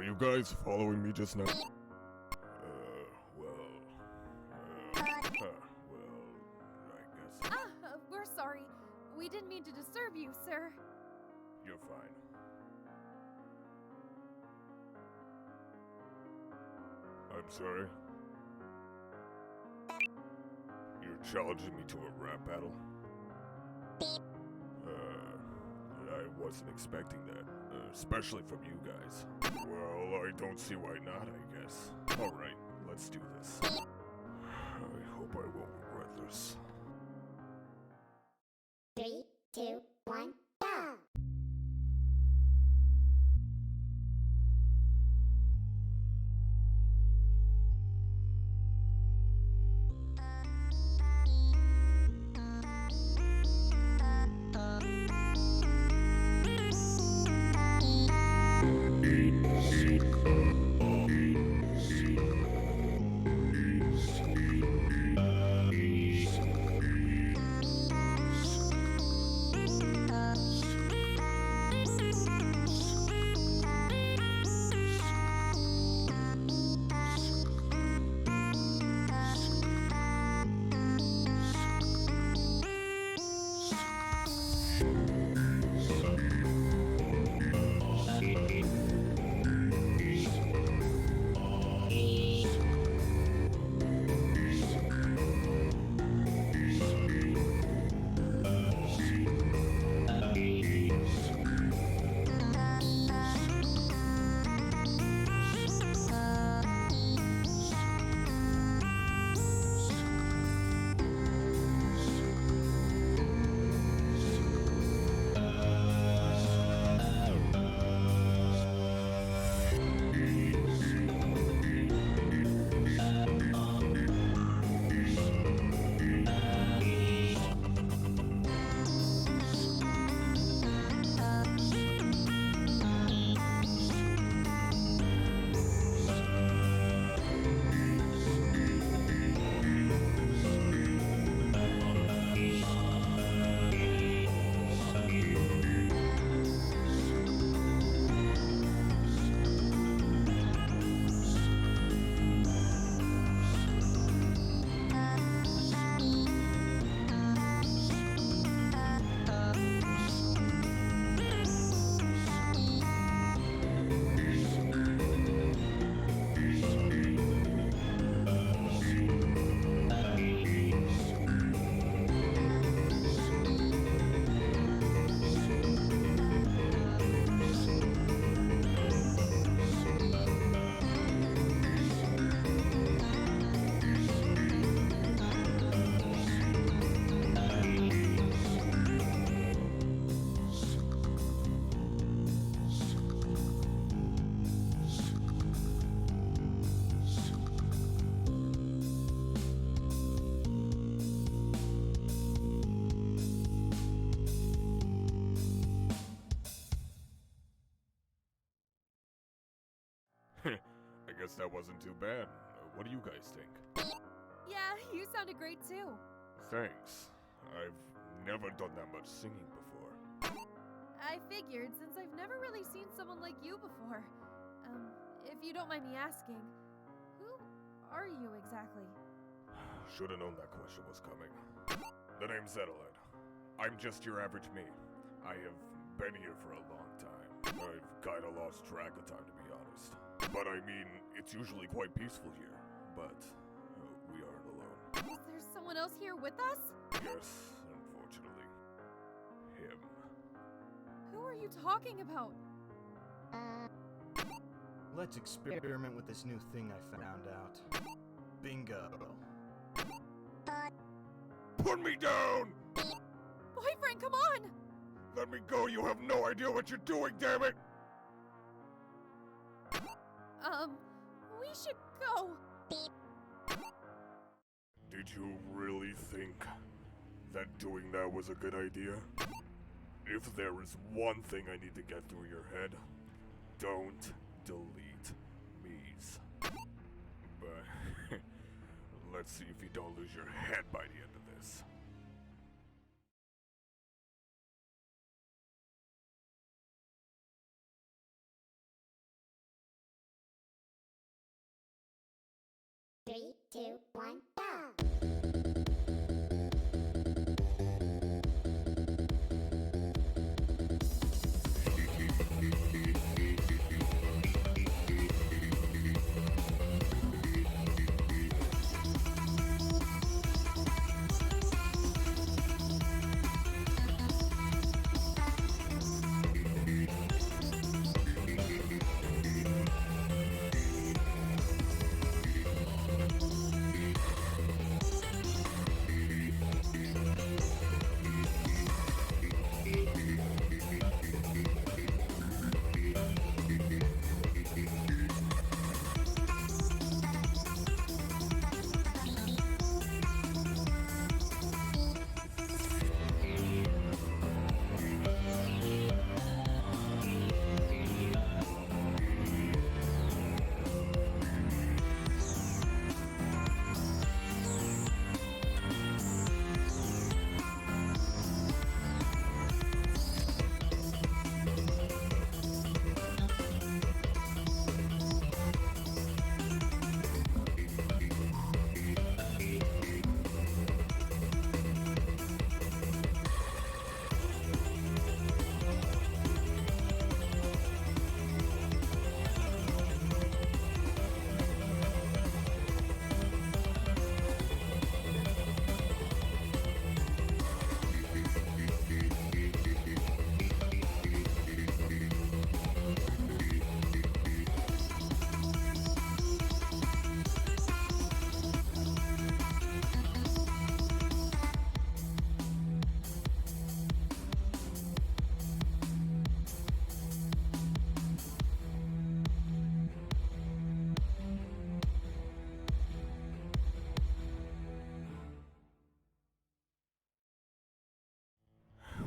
Were you guys following me just now? I guess. We're sorry. We didn't mean to disturb you, sir. You're fine. I'm sorry. You're challenging me to a rap battle? I wasn't expecting that, especially from you guys. Well, I don't see why not, I guess. Alright, let's do this. I hope I won't regret this. 3, 2, 1, go! I guess that wasn't too bad. What do you guys think? Yeah, you sounded great too. Thanks. I've never done that much singing before. I figured since I've never really seen someone like you before. If you don't mind me asking, who are you exactly? Should've known that question was coming. The name's Zetalin. I'm just your average me. I have been here for a long time. I've kinda lost track of time, to be honest. But I mean, it's usually quite peaceful here. But we aren't alone. Is there someone else here with us? Yes, unfortunately. Him. Who are you talking about? Let's experiment with this new thing I found out. Bingo. Put me down! Boyfriend, come on! Let me go, you have no idea what you're doing, damn it! We should go. Did you really think that doing that was a good idea? If there is one thing I need to get through your head, don't delete me's. But let's see if you don't lose your head by the end of this. 2, 1, go!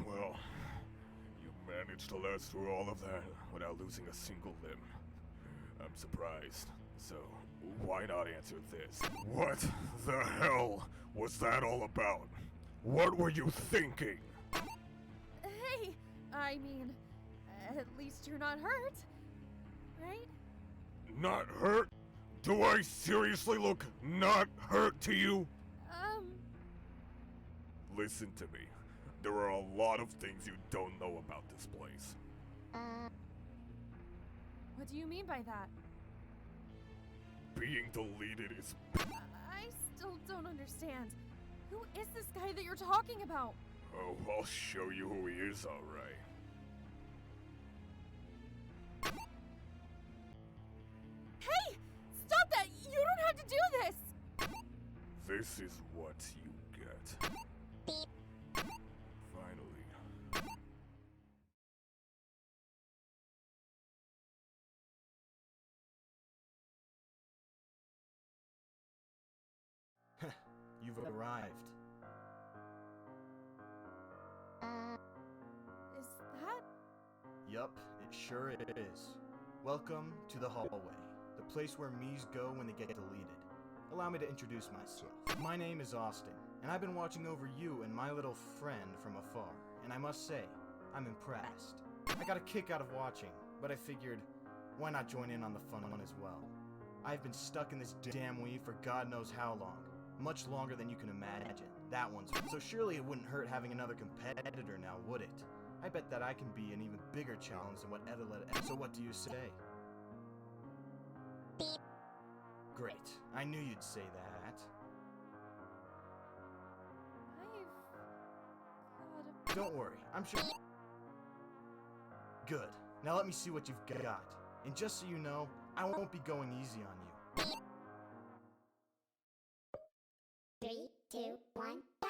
Well, you managed to last through all of that without losing a single limb. I'm surprised. So, why not answer this? What the hell was that all about? What were you thinking? Hey, I mean, at least you're not hurt, right? Not hurt? Do I seriously look not hurt to you? Listen to me. There are a lot of things you don't know about this place. What do you mean by that? Being deleted is... I still don't understand. Who is this guy that you're talking about? Oh, I'll show you who he is, alright. Hey! Stop that! You don't have to do this! This is what you get. Finally. You've arrived. Is that... Yup, it sure is. Welcome to the hallway, the place where Miis go when they get deleted. Allow me to introduce myself. My name is Austin, and I've been watching over you and my little friend from afar, and I must say, I'm impressed. I got a kick out of watching, but I figured, why not join in on the fun as well? I've been stuck in this damn Wii for God knows how long. Much longer than you can imagine. That one's... So surely it wouldn't hurt having another competitor now, would it? I bet that I can be an even bigger challenge than what Edeled... So what do you say? Great. I knew you'd say that. I've... Don't worry, I'm sure... Good. Now let me see what you've got. And just so you know, I won't be going easy on you. 3, 2, 1, go!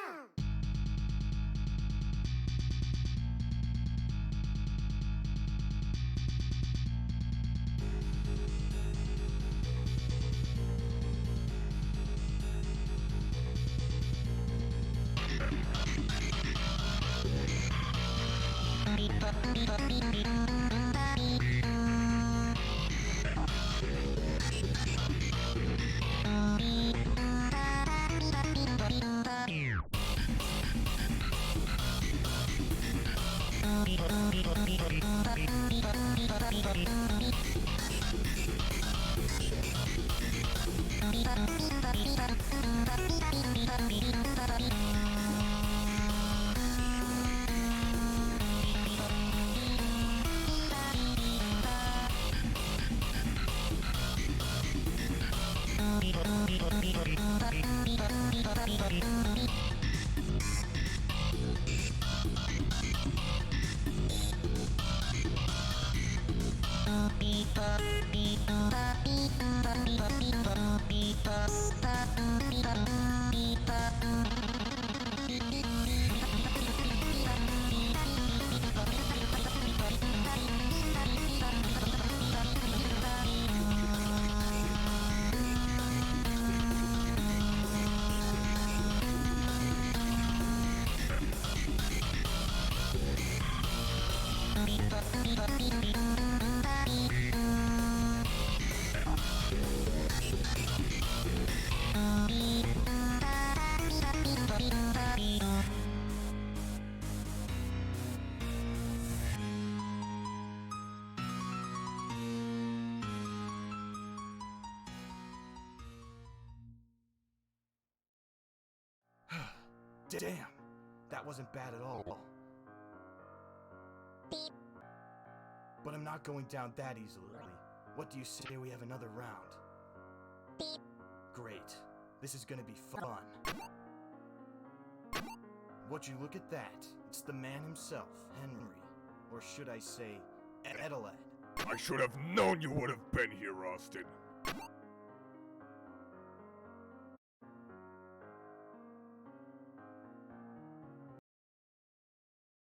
Damn, that wasn't bad at all. But I'm not going down that easily. What do you say we have another round? Great. This is gonna be fun. Would you look at that? It's the man himself, Henry. Or should I say, Edeled. I should have known you would have been here, Austin.